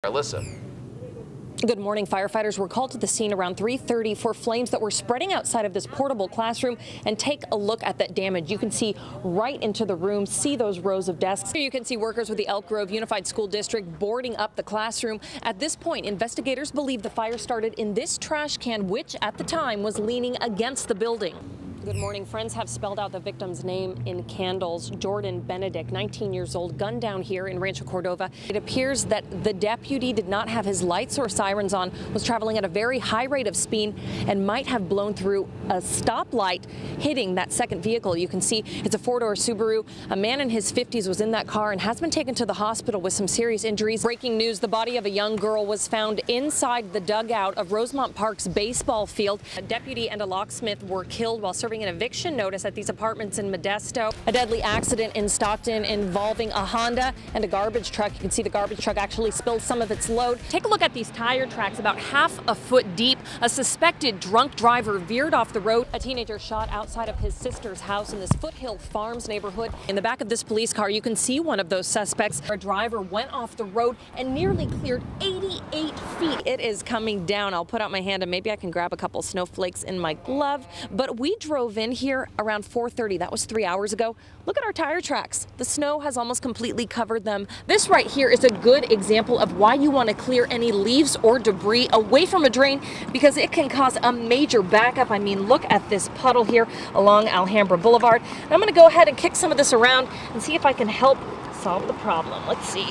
Elissa. Good morning. Firefighters were called to the scene around 3:30 for flames that were spreading outside of this portable classroom. And take a look at that damage. You can see right into the room, see those rows of desks. Here you can see workers with the Elk Grove Unified School District boarding up the classroom. At this point, investigators believe the fire started in this trash can, which at the time was leaning against the building. Good morning. Friends have spelled out the victim's name in candles. Jordan Benedict, 19 years old, gunned down here in Rancho Cordova. It appears that the deputy did not have his lights or sirens on, was traveling at a very high rate of speed, and might have blown through a stoplight, hitting that second vehicle. You can see it's a four-door Subaru. A man in his 50s was in that car and has been taken to the hospital with some serious injuries. Breaking news, the body of a young girl was found inside the dugout of Rosemont Park's baseball field. A deputy and a locksmith were killed while serving an eviction notice at these apartments in Modesto. A deadly accident in Stockton involving a Honda and a garbage truck. You can see the garbage truck actually spilled some of its load. Take a look at these tire tracks about half a foot deep. A suspected drunk driver veered off the road. A teenager shot outside of his sister's house in this Foothill Farms neighborhood. In the back of this police car, you can see one of those suspects. A driver went off the road and nearly cleared 88 feet. It is coming down. I'll put out my hand and maybe I can grab a couple snowflakes in my glove. But we drove in here around 4:30. That was 3 hours ago. Look at our tire tracks. The snow has almost completely covered them. This right here is a good example of why you want to clear any leaves or debris away from a drain, because it can cause a major backup. I mean, look at this puddle here along Alhambra Boulevard. And I'm going to go ahead and kick some of this around and see if I can help solve the problem. Let's see.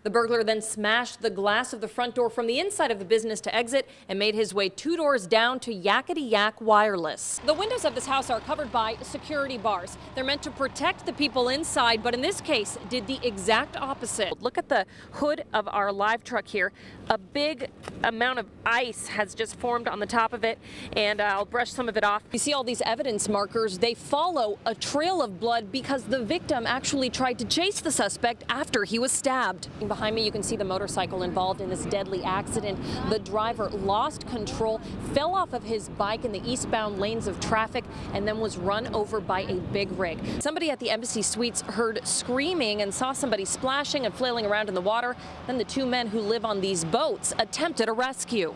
The burglar then smashed the glass of the front door from the inside of the business to exit and made his way 2 doors down to Yakety Yak Wireless. The windows of this house are covered by security bars. They're meant to protect the people inside, but in this case did the exact opposite. Look at the hood of our live truck here. A big amount of ice has just formed on the top of it, and I'll brush some of it off. You see all these evidence markers. They follow a trail of blood because the victim actually tried to chase the suspect after he was stabbed. Behind me, you can see the motorcycle involved in this deadly accident. The driver lost control, fell off of his bike in the eastbound lanes of traffic, and then was run over by a big rig. Somebody at the Embassy Suites heard screaming and saw somebody splashing and flailing around in the water. Then the 2 men who live on these boats attempted a rescue.